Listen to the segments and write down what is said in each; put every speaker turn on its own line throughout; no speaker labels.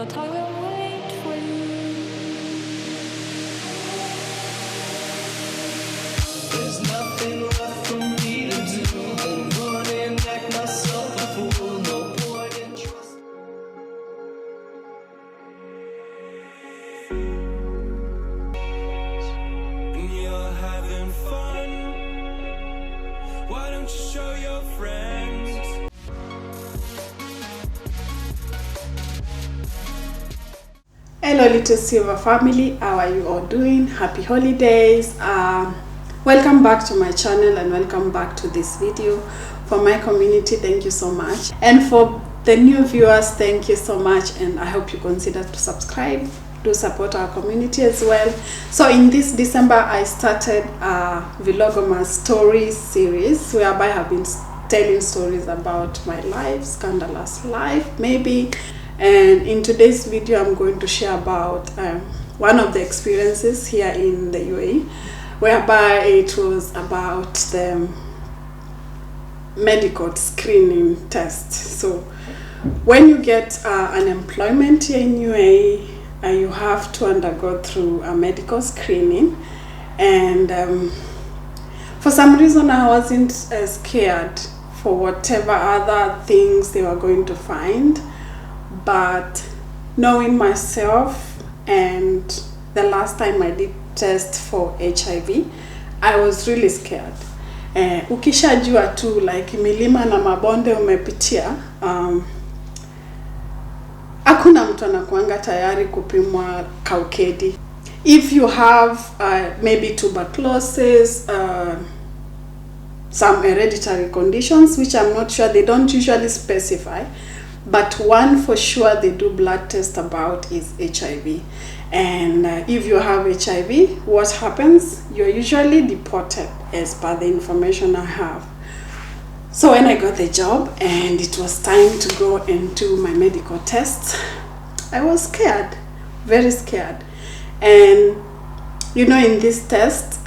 but I will wait for you.
There's nothing left for me to do but run and act myself a fool. No point in trust. And you're having fun. Why don't you show your friends?
Hello Littlesilver family, how are you all doing? Happy holidays. Welcome back to my channel and welcome back to this video. For my community, thank you so much, and for the new viewers, thank you so much, and I hope you consider to subscribe. Do support our community as well. So in this December I started a VLOGMAS stories series whereby I have been telling stories about my life, scandalous life maybe. And in today's video, I'm going to share about one of the experiences here in the UAE, whereby it was about the medical screening test. So when you get unemployment here in UAE, you have to undergo through a medical screening. And for some reason, I wasn't scared for whatever other things they were going to find. But knowing myself, and the last time I did test for HIV, I was really scared. Ukishajua tu like milima na mabonde umepitia, hakuna mtu anakuanga tayari kupimwa kaukedi. If you have maybe tuberculosis, some hereditary conditions, which I'm not sure, they don't usually specify. But one for sure they do blood test about is HIV. And if you have HIV, what happens? You're usually deported as per the information I have. So when I got the job and it was time to go and do my medical tests, I was scared, very scared. And you know, in this test,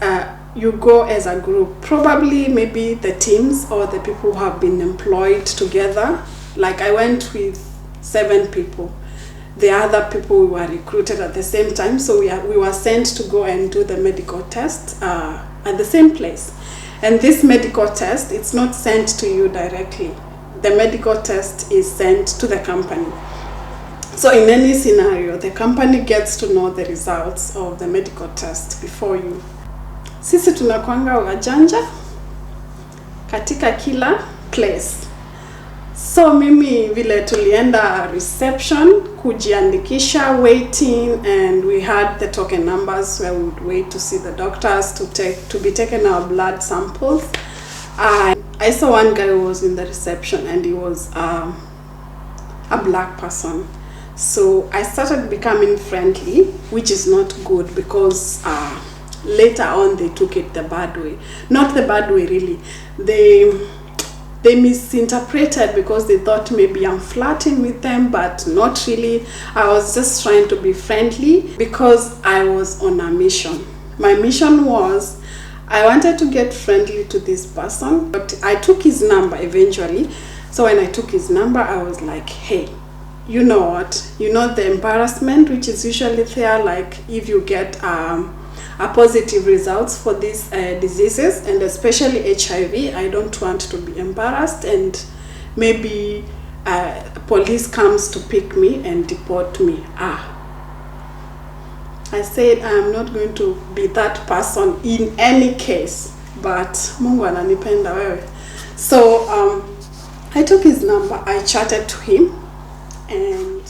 you go as a group, probably maybe the teams or the people who have been employed together. Like I went with 7 people. The other people were recruited at the same time, so we were sent to go and do the medical test at the same place. And this medical test, it's not sent to you directly. The medical test is sent to the company. So in any scenario, the company gets to know the results of the medical test before you. Sisi tunakuanga wajanja katika kila place. So mimi vile tulienda reception kujiandikisha, waiting, and we had the token numbers where we would wait to see the doctors to be taken our blood samples. I saw one guy who was in the reception and he was a black person. So I started becoming friendly, which is not good because later on they took it the bad way. Not the bad way really. They misinterpreted because they thought maybe I'm flirting with them, but not really. I was just trying to be friendly because I was on a mission. My mission was I wanted to get friendly to this person, but I took his number eventually. So when I took his number, I was like, hey, you know what? You know the embarrassment which is usually there, like if you get a positive results for these diseases, and especially HIV. I don't want to be embarrassed and maybe police comes to pick me and deport me. I said I'm not going to be that person in any case, but Mungu ananipenda wewe. So I took his number, I chatted to him, and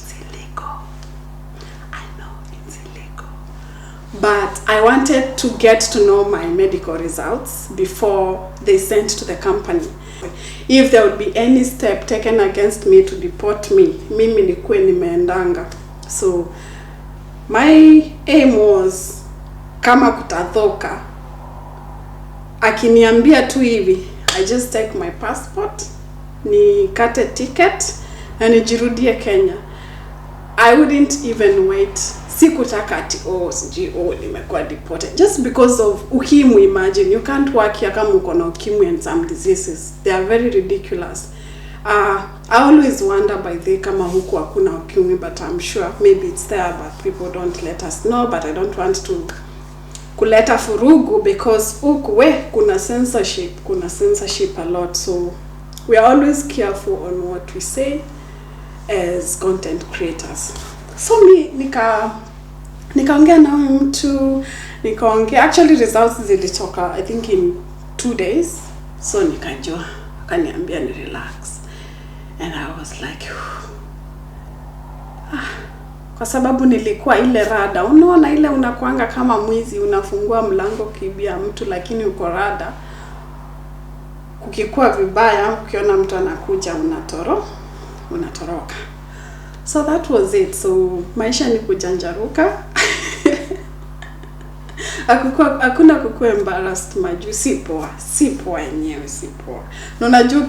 but I wanted to get to know my medical results before they sent to the company. If there would be any step taken against me to deport me, mimi nikuwe nimeendanga. So my aim was kama kutadhoka, akiniambia tu hivi, I just take my passport, nikate ticket, na nijirudie Kenya. I wouldn't even wait. Sikutaka ati nimekuwa deported just because of ukimwi. Imagine you can't work here kama uko na ukimwi and some diseases. They are very ridiculous. I always wonder by the kama huku hakuna ukimwi, but I'm sure maybe it's there, but people don't let us know. But I don't want to kuleta furugu, because huku kuna censorship a lot, so we are always careful on what we say as content creators. So nikaongea na mtu, actually results zilitoka I think in 2 days, so nikajua, akaniambia ni relax, and I was like kwa sababu nilikuwa ile rada, unaona ile unakuanga kama mwizi, unafungua mlango kibia mtu, lakini uko rada, kukikuwa vibaya, ukiona mtu anakuja unatoroka. So that was it. So maisha ni kujanjaruka. Hakuna kukua embarrassed maju, si poa yenyewe, si poa. Na unajua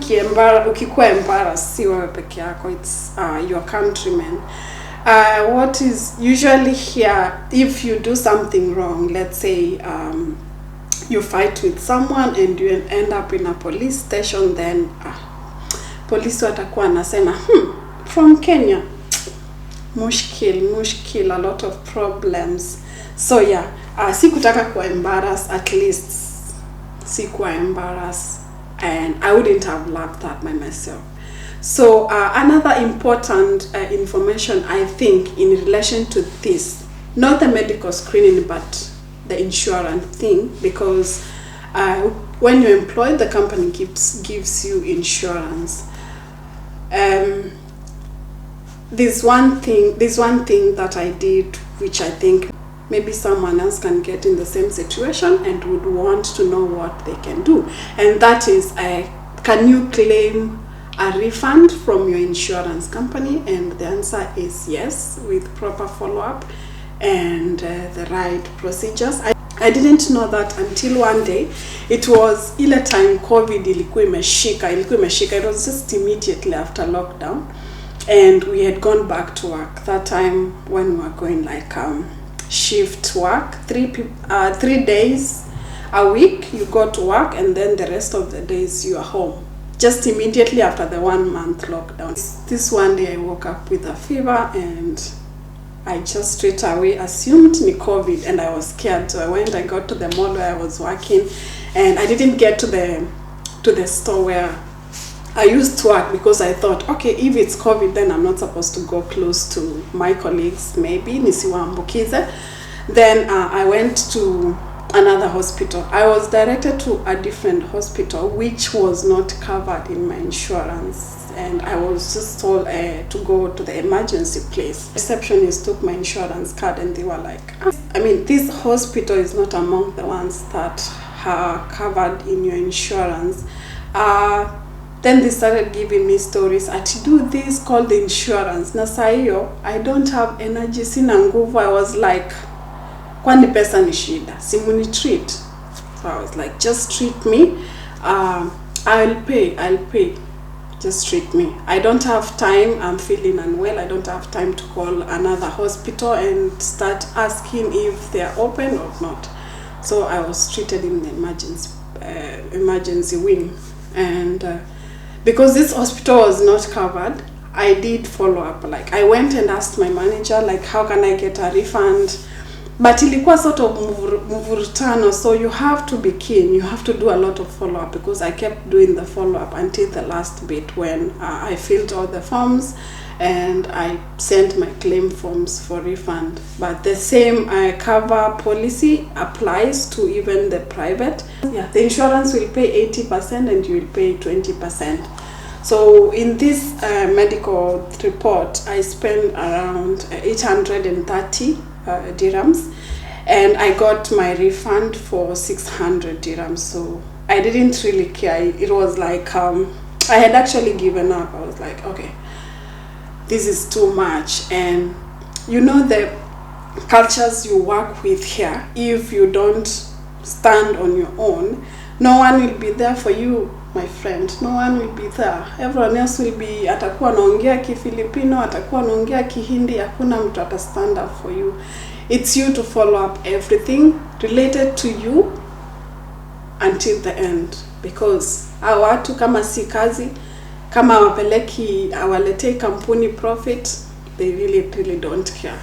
ukikuwa embarrassed si wewe peke yako, it's your countrymen. What is usually here, if you do something wrong, let's say you fight with someone and you end up in a police station, then police watakuwa nasema from Kenya, mushkil, a lot of problems. So yeah, sikutaka kuwa embarrassed, at least sikuwa embarrassed, and I wouldn't have loved that by myself. So another important information, I think, in relation to this, not the medical screening, but the insurance thing, because when you're employed, the company gives you insurance. There's one thing that I did, which I think maybe someone else can get in the same situation and would want to know what they can do, and that is, can you claim a refund from your insurance company? And the answer is yes, with proper follow-up and the right procedures. I didn't know that until one day. It was ile time COVID ilikuwa imeshika. It was just immediately after lockdown, and we had gone back to work. That time when we were going like shift work, 3 days a week you go to work, and then the rest of the days you are home. Just immediately after the 1 month lockdown. This one day I woke up with a fever, and I just straight away assumed ni COVID, and I was scared. So I got to the mall where I was working, and I didn't get to the store where I used to work, because I thought, okay, if it's COVID, then I'm not supposed to go close to my colleagues, maybe nisiwaambukize. Then I went to another hospital. I was directed to a different hospital, which was not covered in my insurance, and I was just told to go to the emergency place. Receptionist took my insurance card, and they were like, I mean, this hospital is not among the ones that are covered in your insurance. Then they started giving me stories. To do this, call the insurance. Na saa hiyo, I don't have energy, sina nguvu. I was like, kwani pesa ni shida, simuni treat. So I was like, just treat me. I'll pay. Just treat me. I don't have time. I'm feeling unwell. I don't have time to call another hospital and start asking if they're open or not. So I was treated in the emergency wing, and because this hospital was not covered, I did follow up. Like, I went and asked my manager, like, how can I get a refund? But ilikuwa sort of mvurutano, so you have to be keen. You have to do a lot of follow-up, because I kept doing the follow-up until the last bit when I filled all the forms and I sent my claim forms for refund. But the same cover policy applies to even the private. Yeah, the insurance will pay 80% and you will pay 20%. So in this medical report, I spent around 830 dirhams, and I got my refund for 600 dirhams. So I didn't really care. It was like I had actually given up. I was like, okay, this is too much. And you know, the cultures you work with here, if you don't stand on your own, no one will be there for you, my friend. No one will be there. Everyone else will be, atakuwa naongea Kifilipino, atakuwa naongea Kihindi, hakuna mtu ata stand up for you. It's you to follow up everything related to you until the end, because watu kama si kazi kama awaletei kampuni profit, they really don't care.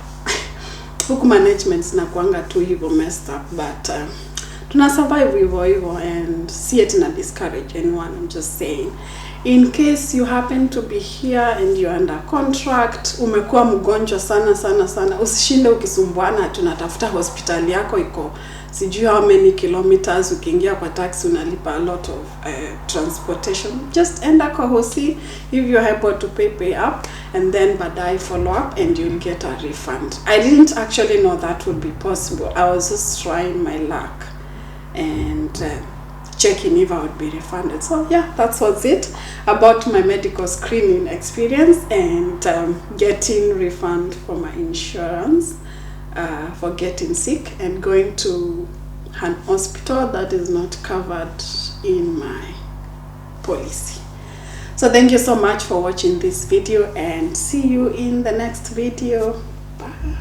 Huku management zinakuanga tu hivyo messed up, but tuna survive hivyo, and see it na discourage anyone. I'm just saying, in case you happen to be here and you're under contract, umekuwa mgonjwa sana, usishinde ukisumbuana tunatafuta hospitali yako iko sijui how many kilometers, ukiingia kwa taxi unalipa a lot of transportation. Just enda kwa hosi if you're able to pay up, and then badai follow up and you'll get a refund. I didn't actually know that would be possible. I was just trying my luck and checking if I would be refunded. So yeah, that's what's it about my medical screening experience and getting refund for my insurance for getting sick and going to an hospital that is not covered in my policy. So thank you so much for watching this video, and see you in the next video. Bye.